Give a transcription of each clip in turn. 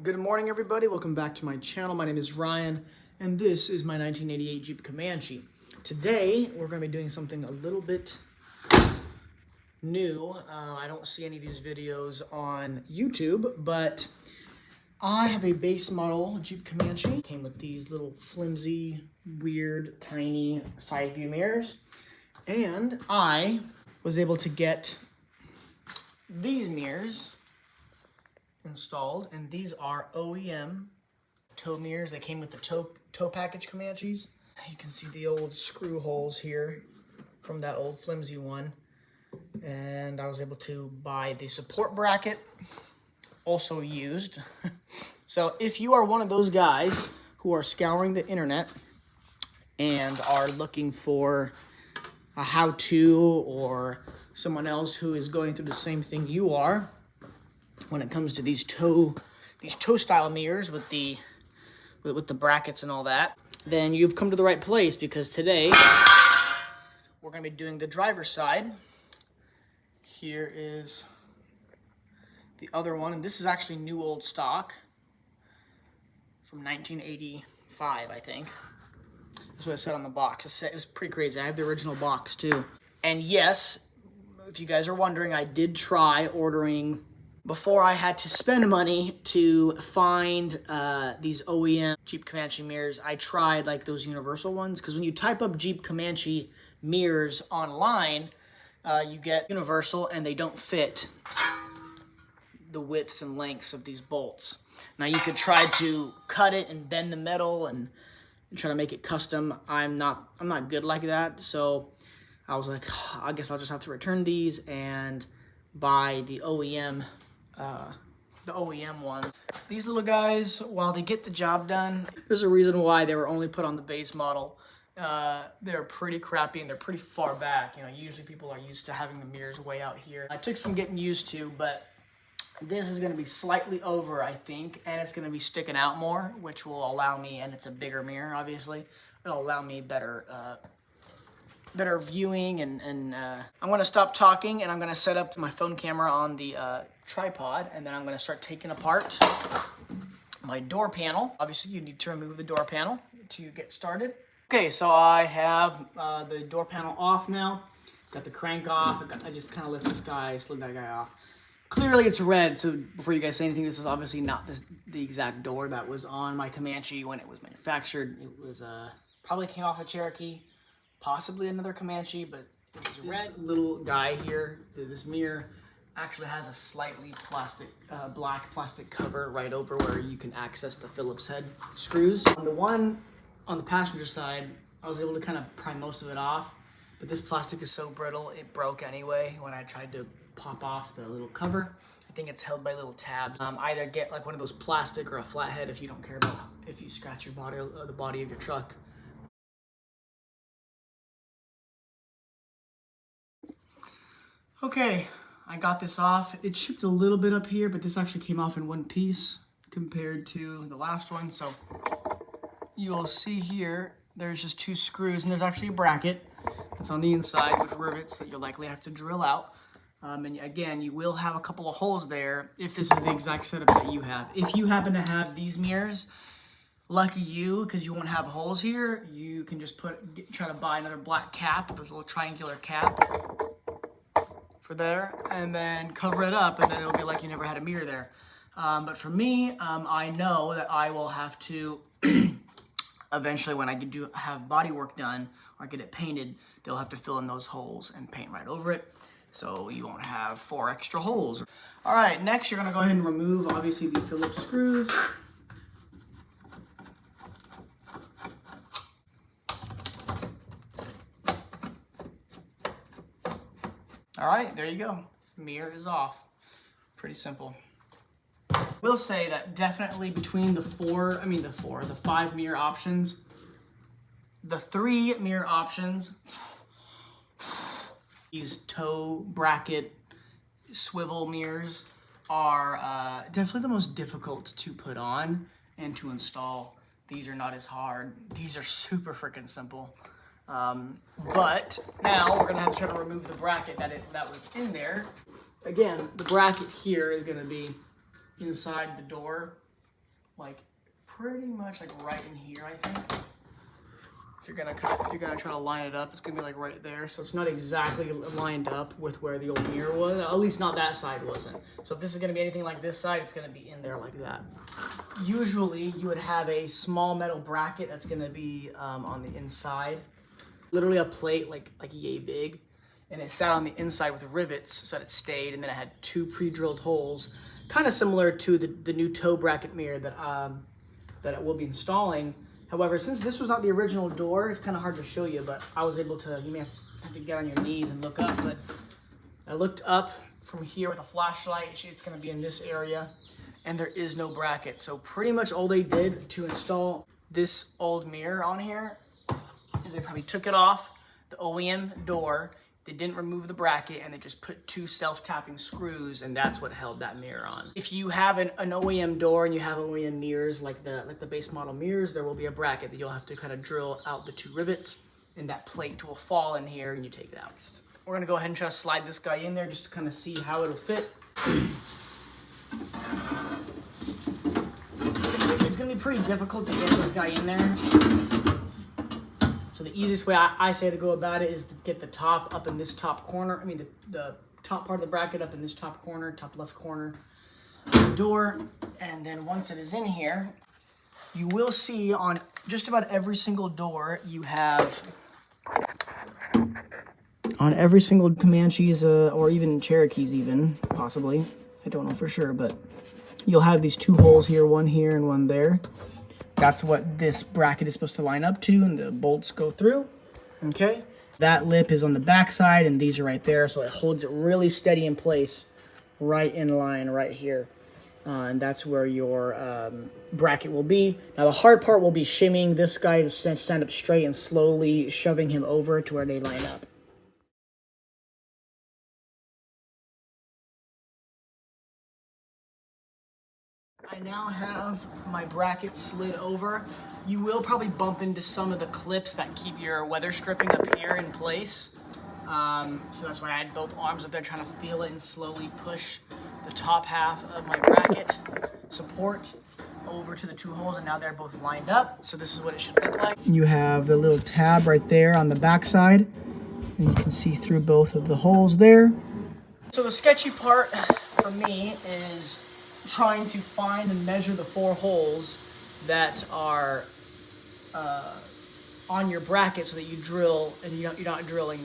Good morning, everybody. Welcome back to my channel. My name is Ryan, and this is my 1988 Jeep Comanche. Today, we're going to be doing something a little bit new. I don't see any of these videos on YouTube, but I have a base model Jeep Comanche. It came with these little flimsy, weird, tiny side view mirrors, and I was able to get these mirrors installed, and these are OEM tow mirrors. They came with the tow package Comanches. You can see the old screw holes here from that old flimsy one, and I was able to buy the support bracket, also used. So if you are one of those guys who are scouring the internet and are looking for a how-to, or someone else who is going through the same thing you are when it comes to these tow style mirrors with the brackets and all that, then you've come to the right place, because today we're going to be doing the driver's side. Here is the other one, and this is actually new old stock from 1985, I think. That's what it said on the box. It was pretty crazy. I have the original box too. And yes, if you guys are wondering, I did try ordering before I had to spend money to find these OEM Jeep Comanche mirrors. I tried like those universal ones, because when you type up Jeep Comanche mirrors online, you get universal, and they don't fit the widths and lengths of these bolts. Now you could try to cut it and bend the metal and try to make it custom. I'm not good like that, so I was like, I guess I'll just have to return these and buy the OEM one. These little guys, while they get the job done, there's a reason why they were only put on the base model. They're pretty crappy, and they're pretty far back. You know, usually people are used to having the mirrors way out here. I took some getting used to, but this is going to be slightly over, I think, and it's going to be sticking out more, which will allow me, and it's a bigger mirror, obviously, it'll allow me better viewing, and I'm going to stop talking, and I'm going to set up my phone camera on the tripod, and then I'm going to start taking apart my door panel. Obviously, you need to remove the door panel to get started. Okay, so I have the door panel off now. Got the crank off. I just kind of lift this guy, slid that guy off. Clearly it's red, so before you guys say anything, this is obviously not the exact door that was on my Comanche when it was manufactured. It was probably came off a Cherokee, possibly another Comanche, but it was red. This little guy here, this mirror, actually has a slightly black plastic cover right over where you can access the Phillips head screws. On the one on the passenger side, I was able to kind of pry most of it off, but this plastic is so brittle, it broke anyway when I tried to pop off the little cover. I think it's held by little tabs. Either get like one of those plastic or a flathead if you don't care about if you scratch your body, the body of your truck. Okay, I got this off. It chipped a little bit up here, but this actually came off in one piece compared to the last one. So you'll see here, there's just two screws, and there's actually a bracket that's on the inside with rivets that you'll likely have to drill out. And again, you will have a couple of holes there if this is the exact setup that you have. If you happen to have these mirrors, lucky you, because you won't have holes here. You can just try to buy another black cap. There's a little triangular cap for there, and then cover it up, and then it'll be like you never had a mirror there. But for me, I know that I will have to eventually, when I do have body work done or get it painted, they'll have to fill in those holes and paint right over it, so you won't have 4 extra holes. All right, next you're gonna go ahead and remove, obviously, the Phillips screws. All right, there you go. Mirror is off. Pretty simple. Will say that definitely between the 5 mirror options, the 3 mirror options, these toe bracket swivel mirrors are definitely the most difficult to put on and to install. These are not as hard. These are super freaking simple. But now we're gonna have to try to remove the bracket that was in there. Again, the bracket here is gonna be inside the door like pretty much like right in here, I think. If you're gonna try to line it up, it's gonna be like right there. So it's not exactly lined up with where the old mirror was. At least not that side wasn't. So if this is gonna be anything like this side, it's gonna be in there like that. Usually you would have a small metal bracket that's gonna be on the inside. Literally a plate like yay big. And it sat on the inside with rivets so that it stayed. And then it had 2 pre-drilled holes, kind of similar to the new toe bracket mirror that I will be installing. However, since this was not the original door, it's kind of hard to show you, but I was able to, you may have to get on your knees and look up, but I looked up from here with a flashlight. It's going to be in this area, and there is no bracket. So pretty much all they did to install this old mirror on here is they probably took it off the OEM door. They didn't remove the bracket, and they just put 2 self-tapping screws, and that's what held that mirror on. If you have an OEM door and you have OEM mirrors like the base model mirrors, there will be a bracket that you'll have to kind of drill out the 2 rivets, and that plate will fall in here, and you take it out. We're gonna go ahead and try to slide this guy in there just to kind of see how it'll fit. It's gonna be pretty difficult to get this guy in there. So the easiest way I say to go about it is to get the top up in this top corner. I mean, the top part of the bracket up in this top corner, top left corner of the door. And then once it is in here, you will see on just about every single door you have, on every single Comanches or even Cherokees even, possibly. I don't know for sure, but you'll have these 2 holes here, one here and one there. That's what this bracket is supposed to line up to, and the bolts go through, okay? That lip is on the back side, and these are right there, so it holds it really steady in place, right in line right here. And that's where your bracket will be. Now, the hard part will be shimming this guy to stand up straight and slowly shoving him over to where they line up. I now have my bracket slid over. You will probably bump into some of the clips that keep your weather stripping up here in place. So that's why I had both arms up there trying to feel it and slowly push the top half of my bracket support over to the 2 holes, and now they're both lined up. So this is what it should look like. You have the little tab right there on the back side, and you can see through both of the holes there. So the sketchy part for me is trying to find and measure the 4 holes that are on your bracket so that you drill, and you're not drilling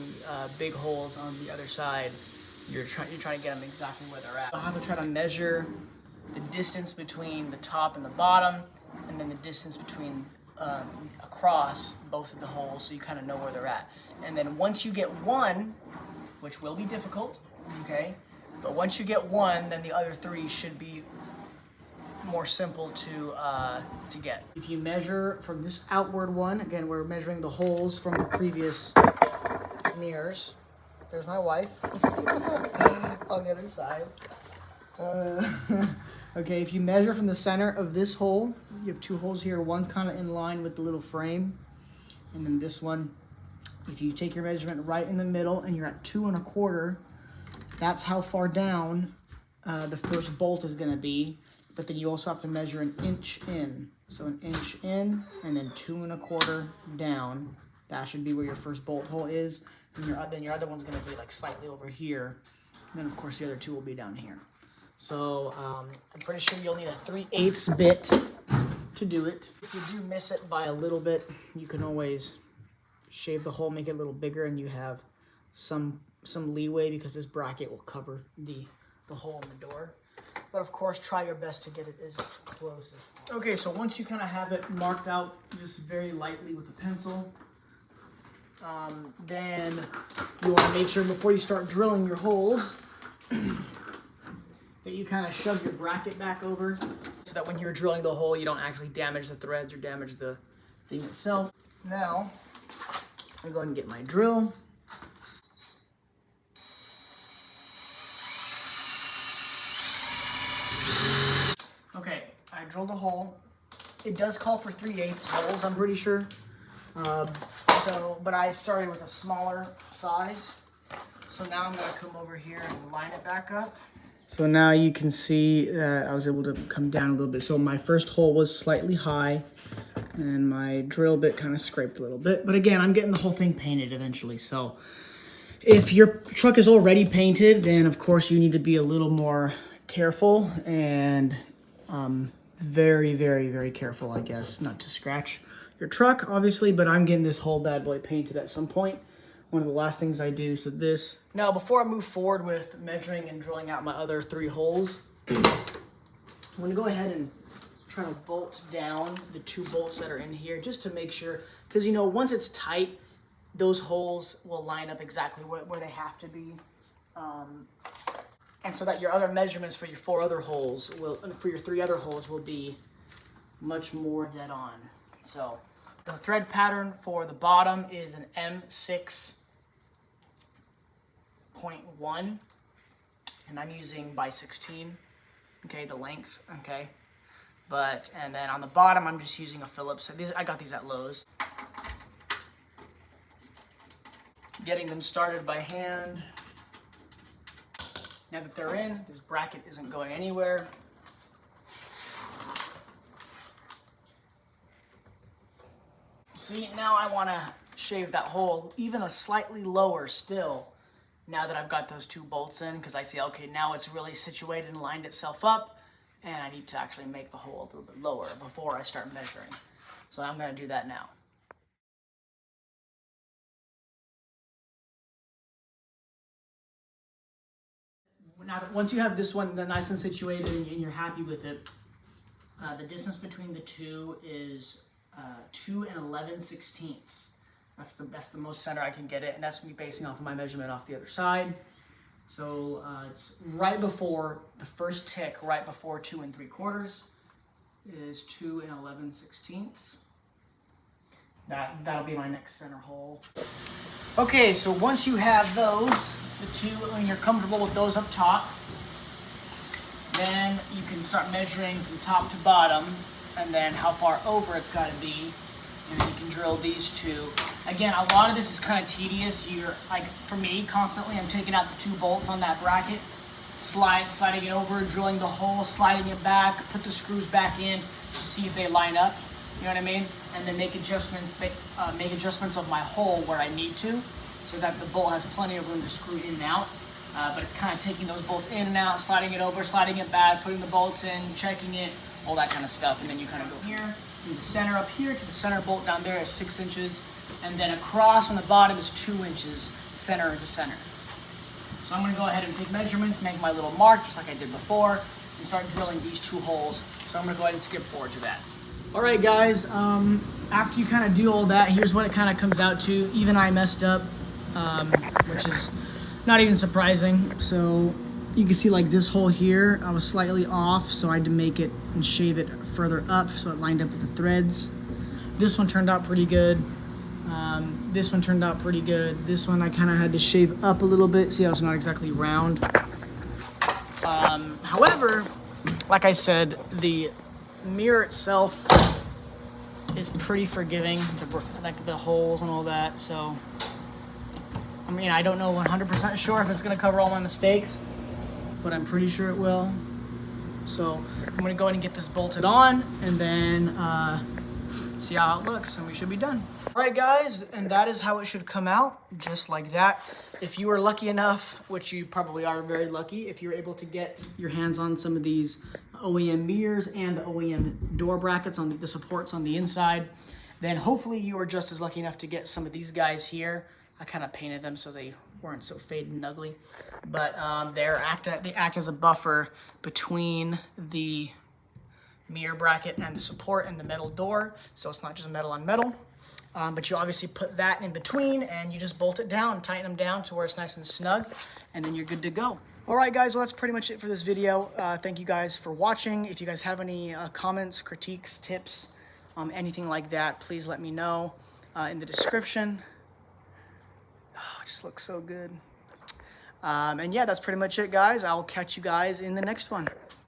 big holes on the other side. You're trying to get them exactly where they're at. I'll have to try to measure the distance between the top and the bottom, and then the distance between across both of the holes, so you kind of know where they're at. And then once you get one, which will be difficult, okay, but once you get one, then the other 3 should be more simple to get. If you measure from this outward one, again, we're measuring the holes from the previous mirrors. There's my wife on the other side. Okay, if you measure from the center of this hole, you have 2 holes here. One's kind of in line with the little frame, and then this one, if you take your measurement right in the middle and you're at 2 1/4, that's how far down the first bolt is going to be. But then you also have to measure 1 inch in. So 1 inch in, and then 2 1/4 down. That should be where your first bolt hole is. And then your other one's going to be like slightly over here. And then of course the other 2 will be down here. So I'm pretty sure you'll need a 3/8 bit to do it. If you do miss it by a little bit, you can always shave the hole, make it a little bigger, and you have some leeway because this bracket will cover the hole in the door. But of course, try your best to get it as close as possible. Okay, so once you kind of have it marked out just very lightly with a pencil, then you want to make sure before you start drilling your holes that you kind of shove your bracket back over so that when you're drilling the hole, you don't actually damage the threads or damage the thing itself. Now, I'm going to go ahead and get my drill. Okay, I drilled a hole. It does call for 3/8 holes, I'm pretty sure. But I started with a smaller size. So now I'm gonna come over here and line it back up. So now you can see that I was able to come down a little bit. So my first hole was slightly high and my drill bit kind of scraped a little bit. But again, I'm getting the whole thing painted eventually. So if your truck is already painted, then of course you need to be a little more careful and very, very, very careful, I guess, not to scratch your truck, obviously, but I'm getting this whole bad boy painted at some point. One of the last things I do, so this. Now, before I move forward with measuring and drilling out my other 3 holes, I'm gonna go ahead and try to bolt down the 2 bolts that are in here just to make sure, because you know, once it's tight, those holes will line up exactly where they have to be. And so that your other measurements for your 4 other holes for your 3 other holes will be much more dead on. So the thread pattern for the bottom is an M6.1, and I'm using by 16, okay, the length, okay. And then on the bottom, I'm just using a Phillips. I got these at Lowe's. Getting them started by hand. Now that they're in, this bracket isn't going anywhere. See, now I want to shave that hole even a slightly lower still, now that I've got those 2 bolts in, because I see, okay, now it's really situated and lined itself up, and I need to actually make the hole a little bit lower before I start measuring. So I'm going to do that now. Now, once you have this one nice and situated and you're happy with it, the distance between the 2 is 2 11/16. That's the most center I can get it, and that's me basing off of my measurement off the other side. So it's right before the first tick, right before 2 3/4 is 2 11/16. That'll be my next center hole. Okay, so once you have those, the 2, when you're comfortable with those up top, then you can start measuring from top to bottom, and then how far over it's got to be, and then you can drill these 2. Again, a lot of this is kind of tedious. For me, constantly I'm taking out the 2 bolts on that bracket, sliding it over, drilling the hole, sliding it back, put the screws back in to see if they line up. You know what I mean? And then make adjustments of my hole where I need to, so that the bolt has plenty of room to screw in and out. But it's kind of taking those bolts in and out, sliding it over, sliding it back, putting the bolts in, checking it, all that kind of stuff. And then you kind of go here, from the center up here to the center bolt down there is 6 inches. And then across from the bottom is 2 inches, center to center. So I'm going to go ahead and take measurements, make my little mark, just like I did before, and start drilling these 2 holes. So I'm going to go ahead and skip forward to that. All right, guys, after you kind of do all that, here's what it kind of comes out to. Even I messed up, which is not even surprising. So you can see like this hole here, I was slightly off, so I had to make it and shave it further up so it lined up with the threads. This one turned out pretty good. This one turned out pretty good. This one I kind of had to shave up a little bit. See how it's not exactly round. However, like I said, the mirror itself is pretty forgiving, like the holes and all that. So, I mean, I don't know 100% sure if it's going to cover all my mistakes, but I'm pretty sure it will. So I'm going to go ahead and get this bolted on, and then see how it looks, and we should be done. All right, guys, and that is how it should come out, just like that. If you were lucky enough, which you probably are very lucky, if you're able to get your hands on some of these OEM mirrors and the OEM door brackets on the supports on the inside, then hopefully you are just as lucky enough to get some of these guys here. I kind of painted them so they weren't so faded and ugly, but they act as a buffer between the mirror bracket and the support and the metal door, so it's not just metal on metal. But you obviously put that in between, and you just bolt it down, tighten them down to where it's nice and snug, and then you're good to go. All right, guys, well, that's pretty much it for this video. Thank you guys for watching. If you guys have any comments, critiques, tips, anything like that, please let me know in the description. Oh, it just looks so good. And yeah, that's pretty much it, guys. I'll catch you guys in the next one.